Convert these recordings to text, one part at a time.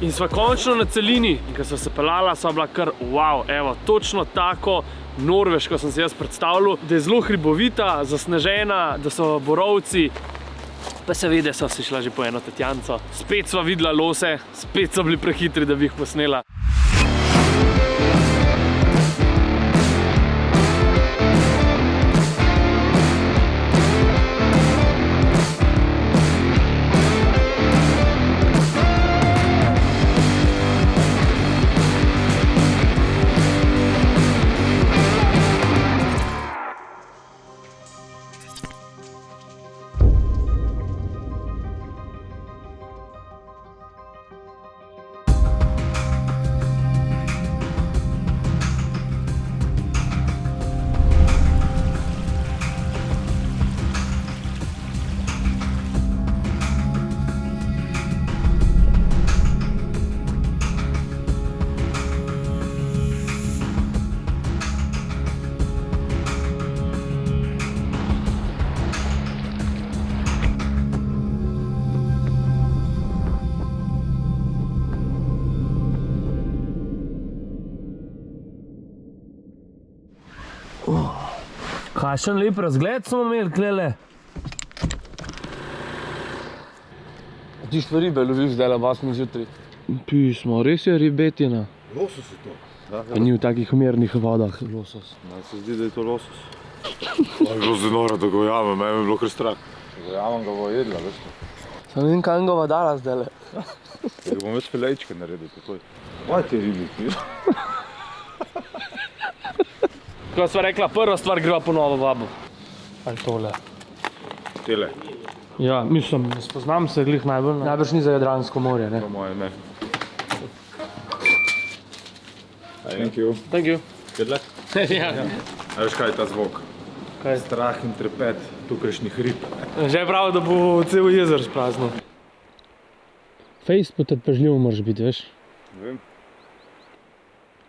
In sva končno na celini. In ko sva se peljala, sva bila kar wow, evo, točno tako Norveško sem si jaz predstavljal, da je zelo hribovita, zasnežena, da so borovci. Pa seveda sva si šla že po eno Tatjanco. Spet sva videla lose, spet so bili prehitri, da bi jih posnela. Kakšen lep razgled smo imeli klele. Ti što ribe loviš zdaj ob 8 zjutraj? Pismo, res je ribetina. Losos je to. Pa ni v takih mirnih vodah losos. Se zdi, da je to losos. Je bilo zelo noro, da ga ujamem, meni je bilo kar strah. Da ujamem ga bo jedla, veš to. Sam vem, kam ga dala zdajle. Da bom več filejčke naredil takoj. Kaj te ribi, ti? Ko sva rekla, prva stvar greva po novo vabo. Ali tole. Tele. Ja, mislim, ne spoznam se glih najbolj. Najbrž ni za Jadransko morje, ne? Po moje ne. Thank you. Thank you. Good luck. Ja. A veš kaj je ta zvok? Kaj? Strah in trepet tukajšnjih rib. Že je prav, da bo cel jezer sprazno. Fejst potrpežljiv moraš biti, veš? Ne vem.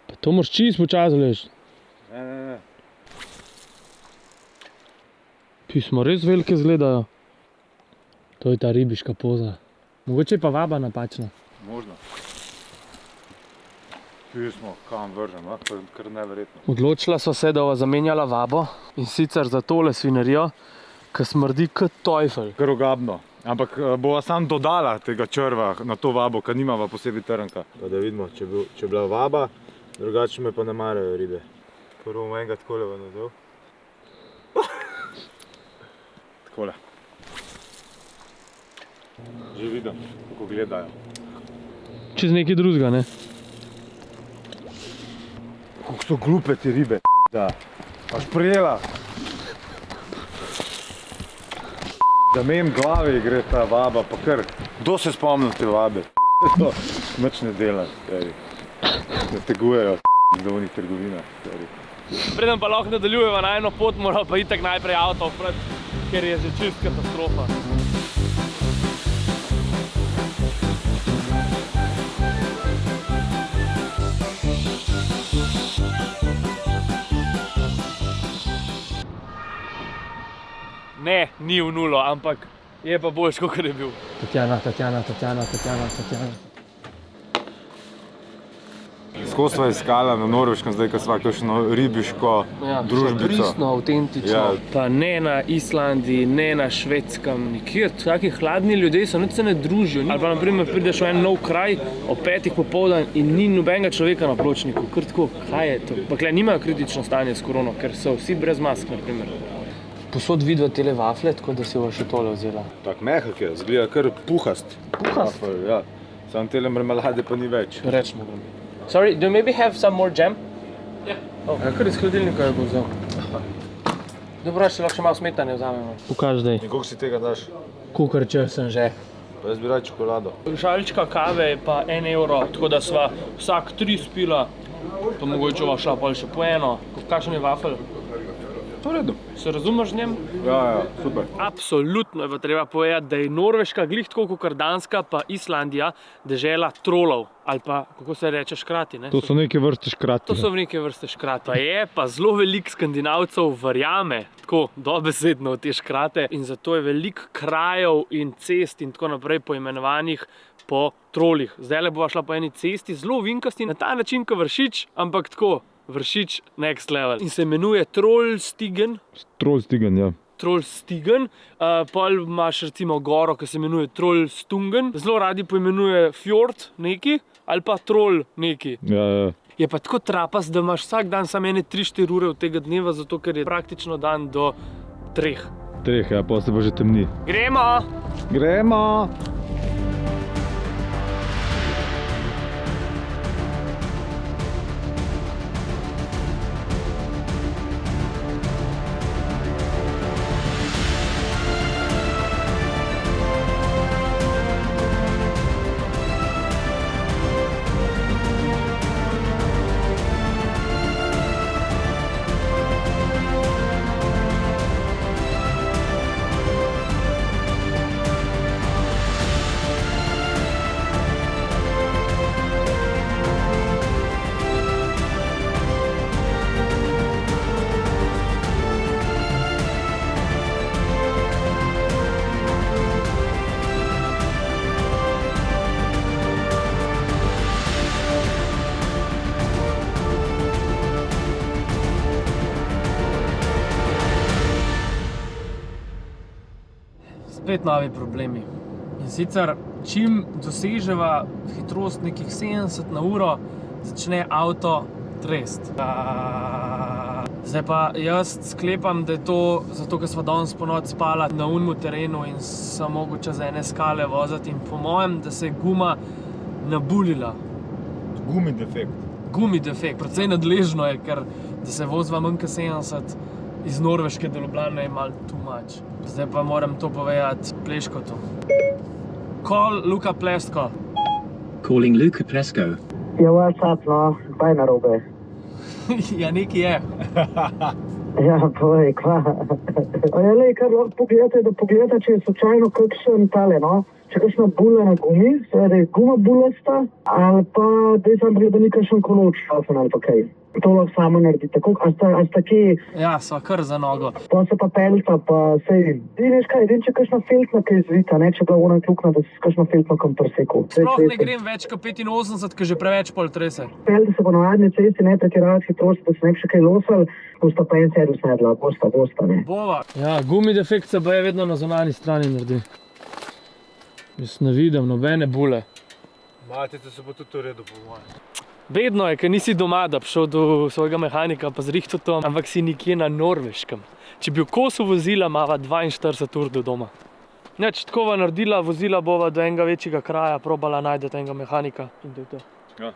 Pa to moraš čist počasi vleš. Ne. Pismo, res velike izgledajo. To je ta ribiška poza. Mogoče je pa vaba napačna. Možno. Pismo, kam vržem, kar neverjetno. Odločila sva se, da bova zamenjala vabo in sicer za tole svinerijo, ki smrdi kot tojfel. Kar ogabno. Ampak bova sam dodala tega črva na to vabo, ker nimava posebej trnka. Pa da vidimo, če je bila vaba, drugače me pa ne marajo ribe. Prvo bom enega takole ven vzel. Takole. Že vidim, kako gledajo. Čez nekaj drugega, ne? Kako so glupe te ribe, da. Paš prijela. Da mem glavi gre ta vaba, pa kar. Kdo se spomnil te vabe? To nič ne dela, stari. Ne tegujejo v onih trgovinah, stari. Preden pa lahko nadaljujeva na eno pot, mora pa itak najprej avto odpreti, ker je že čist katastrofa. Ne, ni v nulo, ampak je pa boljš, kakor je bil. Tatjana. Skozi sva iskala na Norveškem, zdaj, ko sva kakšno ribiško družbico. Pristno, avtentično. Ja. Pa ne na Islandiji, ne na Švedskem, nikjer. Taki hladni ljudje so, nič se ne družijo. Ali pa naprimer prideš v en nov kraj ob 5 popoldan in ni nobenega človeka na pločniku. Kar tako, kaj je to? Pa tukaj nimajo kritično stanje s korono, ker so vsi brez mask, naprimer. Posod vidva tele vafle, tako da si bova še tole vzela. Tak mehak je, zgleda kar puhast. Puhast? Ja. Samo tele marmelade pa ni več. Rečemo ga. Sorry, do you maybe have some more jam? Yeah. Oh. Kar iz hladilnika jo bo vzel. Dobro, še lahko še malo smetane vzamemo. Pokaž zdaj. In koliko si tega daš? Kukar če sem že. Pa jaz bi rad čokolado. Šalička kave je pa 1 evro, tako da sva vsak 3 spila. Pa mogoče bova šla pol še po eno. Kakšen je vafel? V redu. Se razumeš z njim? Ja, super. Absolutno je pa treba povedati, da je Norveška glih tako kot Danska pa Islandija dežela trolov. Ali pa, kako se reče, škrati, ne? To so neke vrste škrati. To so neke vrste škrati. Pa je pa zelo veliko Skandinavcev verjame, tako dobesedno v te škrate in zato je veliko krajev in cest in tako naprej poimenovanih po trolih. Zdajle bova šla po eni cesti, zelo vinkasti, na ta način, ko Vršič, ampak tako, Vršič next level. In se imenuje Trollstigen. Trollstigen, ja. Trollstigen, pol imaš recimo goro, ki se imenuje Trollstungen, zelo radi poimenuje fjord neki ali pa troll neki. Ja. Je pa tako trapas, da imaš vsak dan samo 3-4 ure od tega dneva, zato ker je praktično dan do 3. 3, ja, pa se pa že temni. Gremo! Gremo! Spet novi problemi. In sicer, čim doseževa hitrost nekih 70 na uro, začne avto trest. Zdaj pa jaz sklepam, da je to zato, ker sva danes ponoči spala na unmu terenu in sem mogel čez ene skale voziti in po mojem, da se je guma nabulila. Gumi defekt. Gumi defekt, precej nadležno je, ker da se vozva manj kot 70 iz Norveške do Ljubljane je malo too much. Zdaj pa moram to povedati Pleškotu. Call Luka Plesko. Calling Luka Plesko. Ja, what's up, no? Kaj je narobe? Ja, nekaj je. Ja, povej, kva. Ja, lej, kar lahko pogledate, če je slučajno kakšen tale, no? Če kakšna bula na gumi, da je guma bulasta, ali pa da je sam da ni kakšen koloč šafen ali pa kaj. To lahko samo naredi, tako, a sta kje, Ja, sva kar za nogo. pa se pa pelta, pa sej, ti veš kaj, če kakšna feltna kaj zvita, ne, če bila ona klukna, da si kakšna feltna kam prseku. Sploh ne grem več kot 85, ker že preveč pol trese. Pelte se po navadni cesti, ne pretiravati hitrosti, da se ne bi še kaj losal, bosta pa en servis naredila, bosta, ne. Bova. Ja, gumi defekt se baje vedno na zunanji strani naredi. Jaz ne vidim nobene bule. Matice so pa tudi v redu, po mojem. Bedno je, ker nisi doma, da bi šel do svojega mehanika pa zrihtal to, ampak si nekje na Norveškem. Če bi v kosu vozila, imava 42 ur do doma. Nič, tako bova naredila, vozila bova do enega večjega kraja, probala najti enega mehanika in to je to. Ja.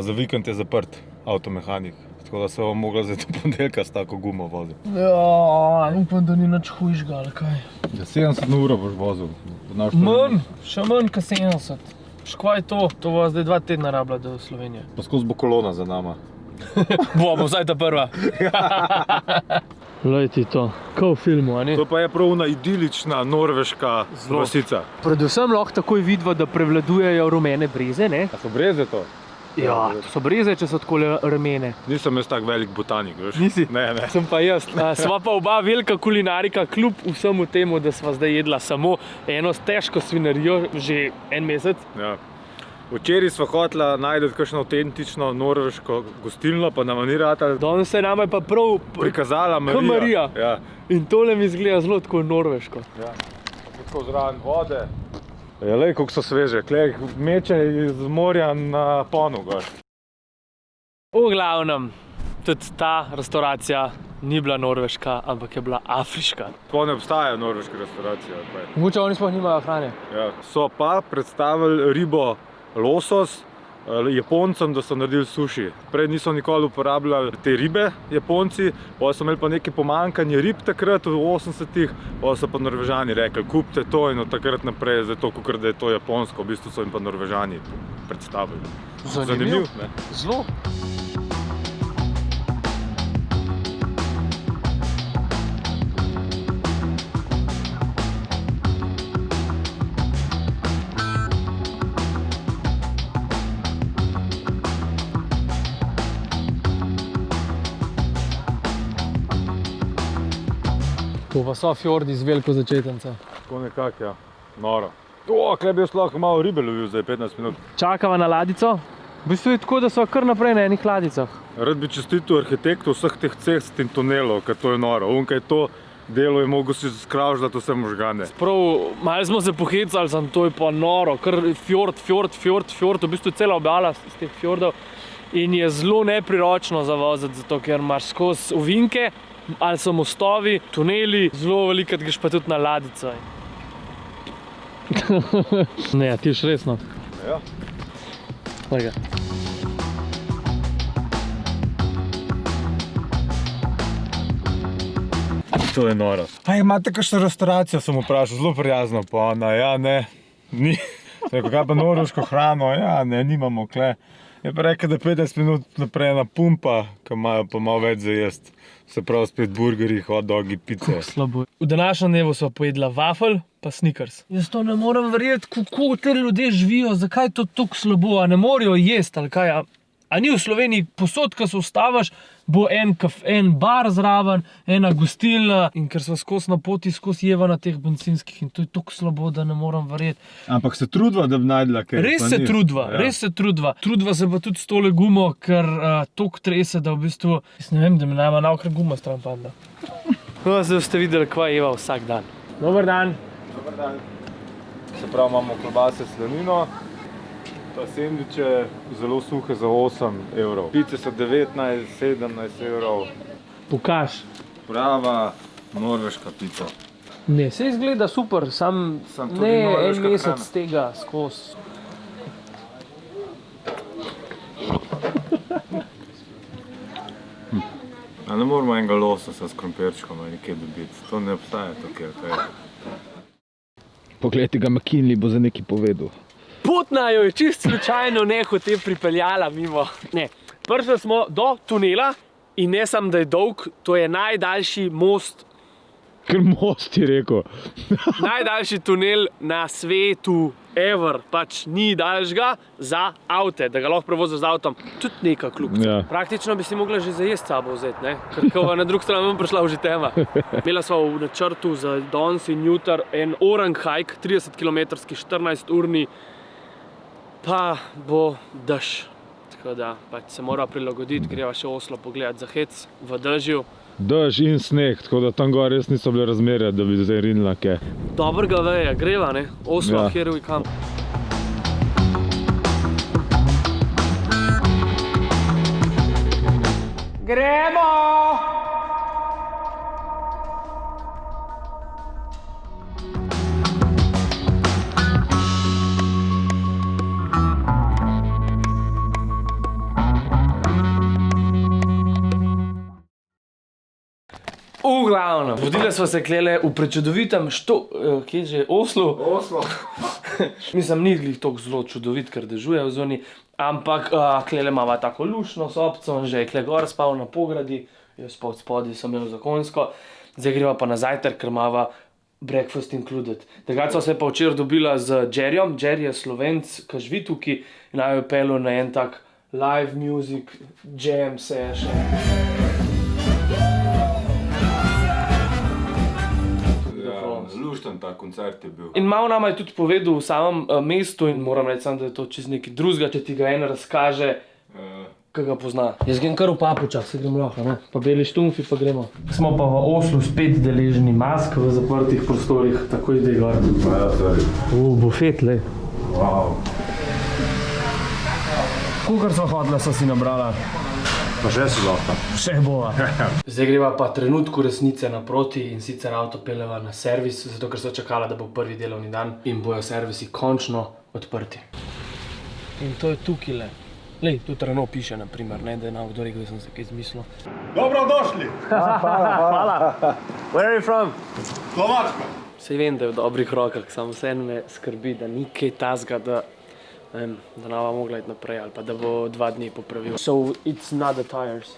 Za vikend je zaprt avtomehanik, tako da se bom mogla zdaj do ponedeljka s tako gumo voziti. Ja, upam, da ni nič hujšega, ali kaj. Ja, 70 na uro boš vozil. Manj, še manj kot 70. Škvaj to, to bova zdaj 2 tedna rabila do Slovenije. Pa skozi bo kolona za nama. Bomo vsaj ta prva. Glej ti to, kot v filmu, a ne? To pa je prav ona idilična norveška Zelo. vasica. Predvsem lahko takoj vidva, da prevladujejo rumene breze, ne? A so breze to? Ja, to so breze, če so tako rumene. Nisem jaz tak velik botanik, veš? Nisi? Ne. Sem pa jaz. Sva pa oba velika kulinarika, kljub vsemu temu, da sva zdaj jedla samo eno težko svinarijo že en mesec. Ja. Včeraj sva hotela najti kakšno avtentično norveško gostilno, pa nama ni ratalo. Danes se nama je pa prav Prikazala Marija. Kot Marija. Ja. In tole mi izgleda zelo tako norveško. Ja. Tako zraven vode. Ja, lej, koliko so sveže, klej meče iz morja na ponu gor. V glavnem, tudi ta restauracija ni bila norveška, ampak je bila afriška. Tako ne obstajajo norveške restauracije. ali kaj? Mogoče oni sploh nimajo hrane. Ja. So pa predstavili ribo losos Japoncem, da so naredili suši. Prej niso nikoli uporabljali te ribe, Japonci, pa so imeli pa nekaj pomanjkanje rib takrat v 80-ih, pa so pa Norvežani rekli, kupite to in od takrat naprej, zato kakor da je to japonsko, v bistvu so jim pa Norvežani predstavili. Zanimiv, ne? Zelo. To pa so fjordi z veliko začetnico. Tako nekako, ja. Noro. Kle bi jaz lahko malo ribe lovil zdaj 15 minut. Čakava na ladico. V bistvu je tako, da so kar naprej na enih ladicah. Rad bi čestitil arhitektu vseh teh cest in tunelov, ker to je noro. Kaj to delo je mogel si skravždati vse možgane. Prav, malo smo se pohecali, sam to je pa noro. Kar fjord, v bistvu cela obala iz teh fjordov. In je zelo nepriročno za voziti, zato ker imaš skozi ovinke, ali so mostovi, tuneli, zelo veliko greš pa tudi na ladico. Ne, ti ješ resno. Ja. Lega. To je noro. A imate kakšno restauracijo, sem vprašal, zelo prijazno pa ona, ja ne, ni. Rekel, kaj pa norveško hrano, ja ne, nimamo kle. Je pa rekel, da 15 minut naprej ena pumpa, ki imajo pa malo več za jest. Se pravi spet burgeri, hot dogi, pice. Slabo. V današnjem dnevu sva pojedla wafel pa Snickers. Jaz to ne morem verjeti, kako te ljudje živijo, zakaj je to tako slabo, a ne morajo jesti ali kaj. A ni v Sloveniji posod, ko se ustaviš, bo en bar zraven, ena gostilna in ker sva skozi na poti, skozi jeva na teh bencinskih in to je tako slabo, da ne morem verjeti. Ampak se trudva, da bi najdla kaj? Res se trudva. Trudva se pa tudi s tole gumo, ker toliko trese, da v bistvu, jaz ne vem, da mi najma naokrat guma stran padla. No, zdaj ste videli, kva jeva vsak dan. Dober dan. Dobar dan. Se pravi, imamo klobase s slanino, pa sendviče zelo suhe za 8 evrov. Pice so 19-17 evrov. Pokaž. Prava norveška pica. Ne, se izgleda super, sam tudi ne en norveška mesec hrana. tega skozi. A ne moramo enega lososa s krompirčkom ali nekaj dobiti. To ne obstaja to, kjer kaj. Poglejte ga, McKinley bo za nekaj povedal. Potna jo je čist slučajno nehote pripeljala mimo. Ne, prišli smo do tunela in ne samo, da je dolg, to je najdaljši most, Ker most je rekel. najdaljši tunel na svetu ever, pač ni daljšega za avte, da ga lahko prevoziš z avtom. Tudi neka kljubca. Ja. Praktično bi si mogla že za jesti sabo vzeti, ne? Ker kao na drugi strani bom prišla že tema. Imela sva v načrtu za danes in jutri en orang hike, 30 km, 14-urni, pa bo dež. Tako da pač se mora prilagoditi, greva še Oslo pogledati za hec v dežju. Dež in sneg, tako da tam gor res niso bile razmere, da bi zdaj rinila kaj. Dobrega veja, greva, ne? Oslo, Ja. here we come. Gremo! V glavnem, vodile smo se klele v prečudovitem kje že, Oslu? Oslo. Mislim, ni glih toliko zelo čudovit, ker dežuje v zoni, ampak klele imava tako lušno sobco, že je kle gor spal na pogradi, jaz pa od spodaj sem imel zakonsko, zdaj greva pa na zajtrk, ker imava breakfast included. Takrat sva se pa včeraj dobila z Jerryjem, Jerry je Slovenc, ki živi tukaj in naj jo pelil na en tak live music jam session. Lušten ta koncert je bil. In malo nama je tudi povedal v samem mestu in moram reči sam, da je to čez nekaj drugega, če ti ga en razkaže, ki ga pozna. Jaz grem kar v papučah, se grem lahko, ne? Pa beli štumfi, pa gremo. Smo pa v Oslu spet deležni mask v zaprtih prostorih, tako ide gor. Ja, sorry. Bufet, lej. Wow. Kukar sva hodila, sva si nabrala. Pa še si lahko. Še bova. Zdaj greva pa trenutku resnice naproti in sicer avto peljeva na servis, zato ker so čakala, da bo prvi delovni dan in bojo servisi končno odprti. In to je tukaj le. Lej, tudi Renault piše, na primer, ne, da je nam kdo rekel, da sem se kaj izmislil. Dobrodošli! Hvala. Where are you from? Slovačka. Sej vem, da je v dobrih rokah, samo vseeno me skrbi, da ni kaj tazga, da nama mogla iti naprej ali pa da bo 2 dni popravil. So it's not the tires.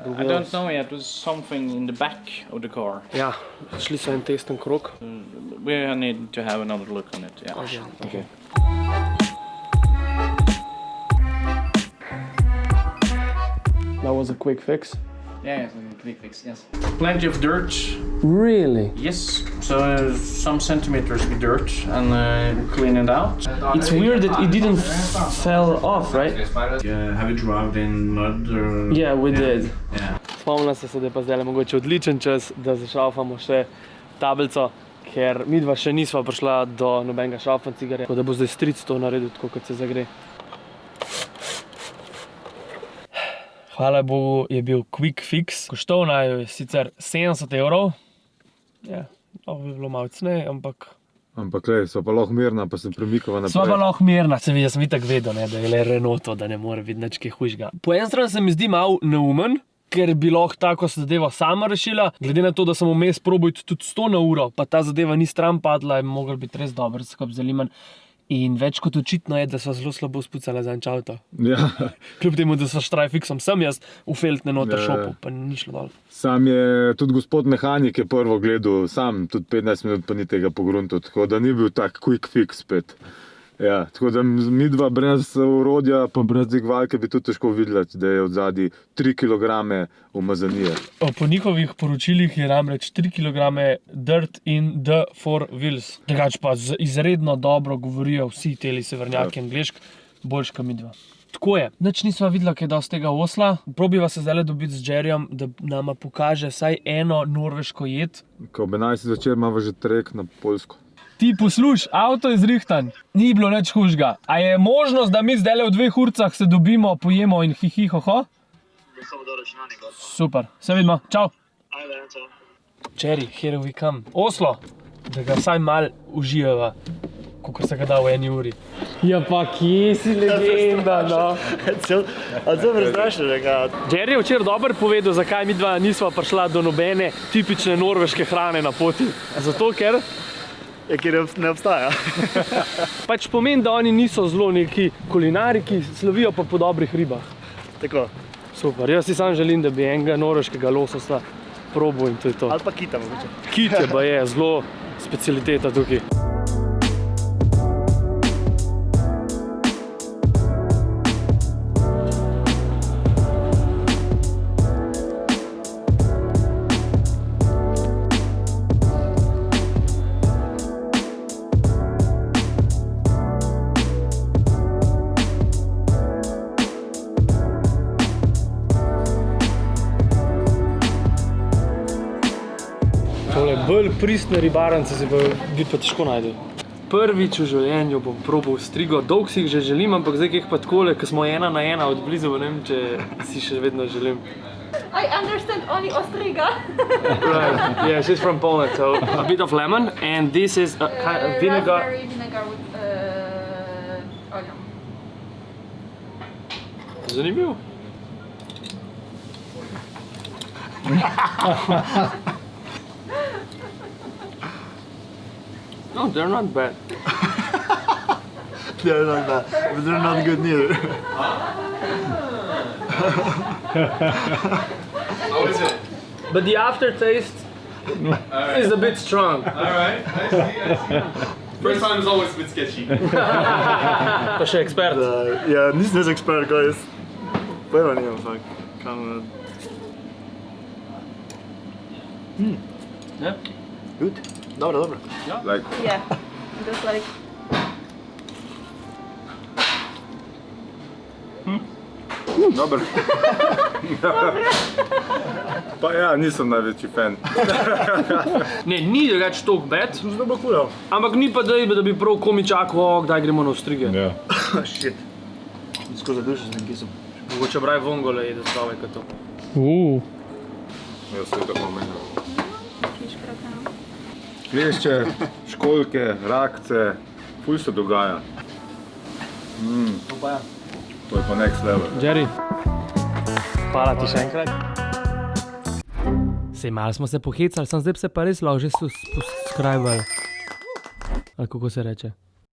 I don't know yet. There's something in the back of the car. Ja, šli so en testen krog. We need to have another look on it. Yeah. Okay. That was a quick fix. Yeah, it's like a quick fix, yes. Plenty of dirt. Really? Yes, so some centimeters with dirt and clean it out. It's weird that it didn't fell off, right? Have it rubbed in mud or... Yeah, we did. Yeah. Spomnila sem se, da je pa zdaj mogoče odličen čas, da zašraufamo še tablico, ker midva še nisva prišla do nobenega šraufancigarja, tako da bo zdaj stric to naredil, tako kot se zagre. Hvala Bogu je bil quick fix. Koštal naj je sicer 70 €. Ja, lahko bi bilo malo ceneje, ampak... Ampak lej, so pa lahko mirna, pa se premikava naprej. Sva pa lahko mirna, jaz sem itak vedel, ne, da je le Renault, da ne more biti nič kaj hujšega. Po eni strani se mi zdi malo neumen, ker bi lahko tako zadevo sama rešila, glede na to, da sem vmes probal tudi 100 na uro, pa ta zadeva ni stran padla, je mogel biti res dober skup za liman. In več kot očitno je, da sva zelo slabo spucala zadnjič avto. Ja. Kljub temu, da sva štrajfiksom sem jaz v feltne noter šopu, pa ni šlo dol. Sam je tudi gospod mehanik je prvo gledal, sam tudi 15 minut pa ni tega pogruntal, tako da ni bil tak quick fix spet. Ja, tako da midva brez orodja pa brez dvigvalke bi tudi težko videla, da je odzadaj 3 kg umazanije. Po njihovih poročilih je namreč 3 kg dirt in the four wheels. Drugač pa izredno dobro govorijo vsi teli severnjaki anglešk, boljš ka midva. Tako je, nič nisva videla, kaj dosti tega osla. Probiva se zdaj dobiti z Jerryjem, da nama pokaže vsaj eno norveško jed. Ko ob 11 zvečer imava že trek na Poljsko. Ti posluš, avto je zrihtan, ni bilo nič hujšega. A je možnost, da mi zdaj v 2 urcah se dobimo, pojemo in hihihoho? Super, se vidimo, čau. Jerry, here we come. Oslo, da ga vsaj malo uživava, kakor se ga da v 1 uri. Ja pa kje si legenda, no? A to prestrašno nekaj. Jerry je včeraj dobro povedal, zakaj mi dva nisva prišla do nobene tipične norveške hrane na poti. Zato, ker Ker ne obstaja. pač pomeni, da oni niso zelo neki kulinari, ki slovijo pa po dobrih ribah. Tako. Super, jaz si sam želim, da bi enega norveškega lososa probal in to je to. Ali pa kita mogoče. Kit je pa je zelo specialiteta tukaj. Tole bolj pristne ribarnice se bi pa težko najdel. Prvič v življenju bom probal strigo, dolg si jih že želim, ampak zdaj jih pa takole, ko smo 1 na 1 od blizu, ne vem, če si še vedno želim. I understand only Ostriga. Right, yeah, she's from Poland, so a bit of lemon, and this is vinegar. Raspberry vinegar with onion. Zanimivo. No, they're not bad. They're not bad, but they're not good neither. How is it? But the aftertaste is a bit strong. Alright, I see. First time is always a bit sketchy. Pa še ekspert. Ja, nisem jaz ekspert, guys. Pojma nimam, fakt. Kam... Yeah? Good. Dobro, dobro. Like, Yeah, just like dober. Pa ja, nisem največji fan. Ne, ni drugač toliko bad, Zelo bo kul. ampak ni pa da bi prav komi čakal, kdaj gremo na Ostrige. Ja. Shit. Skozi dušo z nekim kisom. Mogoče braj vongole jede zdrave kot to. Jaz se tako menjam. Klešče, školjke, rakce, ful se dogaja. To je pa next level. Jerry, hvala ti še enkrat. Sej malo smo se pohecali, sem zdaj se pa res lahko že subscribali. Ali kako se reče?